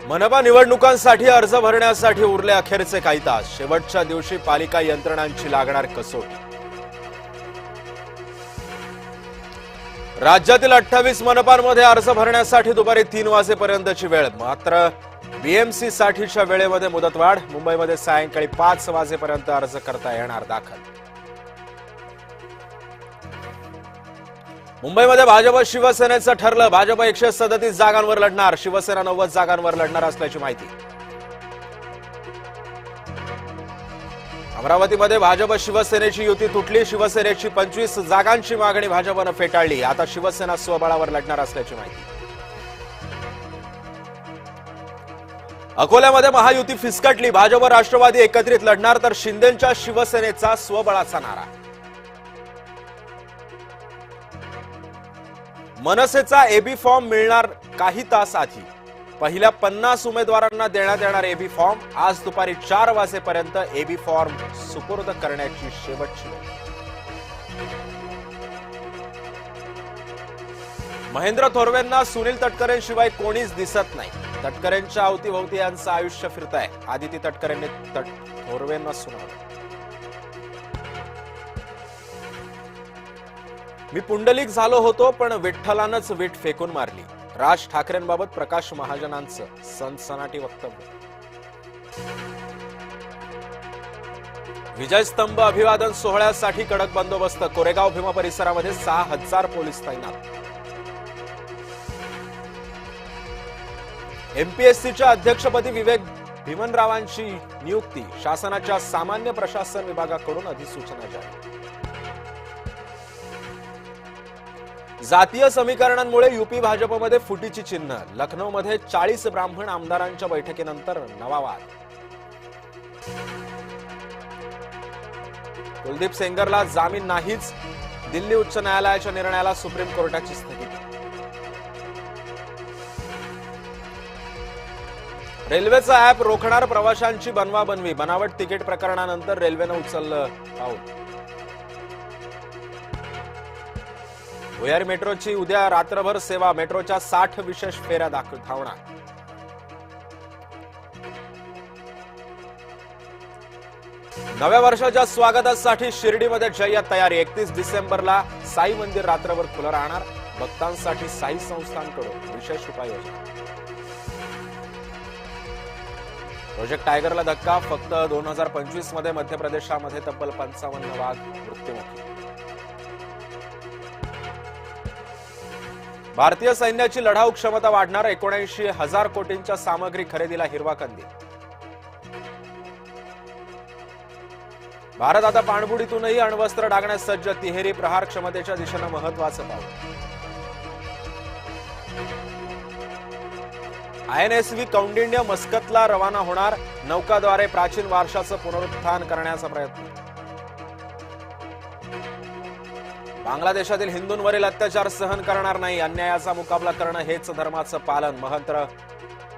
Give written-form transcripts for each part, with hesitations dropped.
मनपा निवडणुकांसाठी अर्ज भरण्यासाठी उरले अखेरचे काही तास. शेवटच्या दिवशी पालिका यंत्रणांची लागणार कसोटी. राज्यातील 28 मनपांमध्ये अर्ज भरण्यासाठी दुपारी 3 वाजेपर्यंतची वेळ. मात्र बीएमसी साठीच्या वेळेमध्ये मुदतवाढ. मुंबईमध्ये सायंकाळी 5 वाजेपर्यंत अर्ज करता येणार दाखल. मुंबईमध्ये भाजप शिवसेनेचं ठरलं. भाजप 137 जागांवर लढणार, शिवसेना 90 जागांवर लढणार असल्याची माहिती. अमरावतीमध्ये भाजप शिवसेनेची युती तुटली. शिवसेनेची 25 जागांची मागणी भाजपनं फेटाळली. आता शिवसेना स्वबळावर लढणार असल्याची माहिती. अकोल्यामध्ये महायुती फिसकटली. भाजप राष्ट्रवादी एकत्रित लढणार, तर शिंदेंच्या शिवसेनेचा स्वबळाचा नारा. मनसेचा एबी फॉर्म मिळणार काही तास आधी. पहिल्या 50 उमेदवारांना देण्यात येणार एबी फॉर्म. आज दुपारी 4 वाजेपर्यंत एबी फॉर्म सुपूर्द करण्याची शेवटची वेळ. महेंद्र थोरवेंना सुनील तटकरेंशिवाय कोणीच दिसत नाही. तटकरेंच्या अवतीभोवती यांचं आयुष्य फिरतंय. आदिती तटकरेंनी थोरवेंना सुनावलं. मी पुंडलिक झालो होतो, पण विठ्ठलानंच वीट फेकून मारली. राज ठाकरेंबाबत प्रकाश महाजनांचं सनसनाटी वक्तव्य. विजयस्तंभ अभिवादन सोहळ्यासाठी कडक बंदोबस्त. कोरेगाव भीमा परिसरामध्ये 6000 पोलीस तैनात. एमपीएससीच्या अध्यक्षपदी विवेक भीमनरावांची नियुक्ती. शासनाच्या सामान्य प्रशासन विभागाकडून अधिसूचना जारी. जातीय समीकरणांमुळे युपी भाजपमध्ये फुटीची चिन्ह. लखनौमध्ये 40 ब्राह्मण आमदारांच्या बैठकीनंतर नवा वाद. कुलदीप सेंगरला जामीन नाहीच. दिल्ली उच्च न्यायालयाच्या निर्णयाला सुप्रीम कोर्टाची स्थगिती. रेल्वेचं अॅप रोखणार प्रवाशांची बनवाबनवी. बनावट तिकीट प्रकरणानंतर रेल्वेनं उचललं पाऊल. भुयारी मेट्रोची उद्या रात्रभर सेवा. मेट्रोच्या 60 विशेष फेऱ्या धावणार. नव्या वर्षाच्या स्वागतासाठी शिर्डीमध्ये जय्यत तयारी. 31 डिसेंबरला साई मंदिर रात्रभर खुलं राहणार. भक्तांसाठी साई संस्थांकडून विशेष उपाययोजना. प्रोजेक्ट टायगरला धक्का. फक्त 2025 मध्ये मध्य प्रदेशामध्ये तब्बल 55 वाघ मृत्युमुखी. भारतीय सैन्याची लढाऊ क्षमता वाढणार. 79,000 कोटींच्या सामग्री खरेदीला हिरवा कंदील. भारत आता पाणबुडीतूनही अण्वस्त्र डागण्यास सज्ज. तिहेरी प्रहार क्षमतेच्या दिशेनं महत्वाचं पाऊल. आयएनएसव्ही कौंडिण्य मस्कतला रवाना होणार. नौकाद्वारे प्राचीन वारशाचं पुनरुत्थान करण्याचा प्रयत्न. बांगलादेशातील हिंदूंवरील अत्याचार सहन करणार नाही. अन्यायाचा मुकाबला करणं हेच धर्माचं पालन. महंत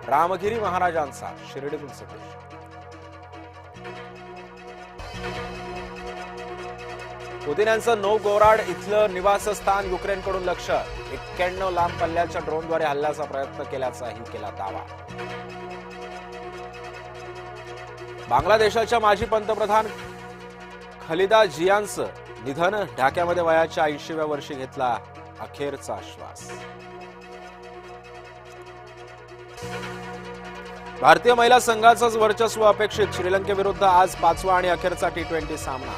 रामगिरी महाराजांचा शिर्डीतून संदेश. पुतीन यांचं नोव्गोराड इथलं निवासस्थान युक्रेनकडून लक्ष. 91 लांब पल्ल्याच्या ड्रोनद्वारे हल्ल्याचा प्रयत्न केल्याचाही केला दावा. बांगलादेशाच्या माजी पंतप्रधान खलिदा जियाचं निधन. ढाक्यामध्ये वयाच्या 80व्या वर्षी घेतला अखेरचा श्वास. भारतीय महिला संघाचंच वर्चस्व अपेक्षित. श्रीलंकेविरुद्ध आज 5वा आणि अखेरचा T20 सामना.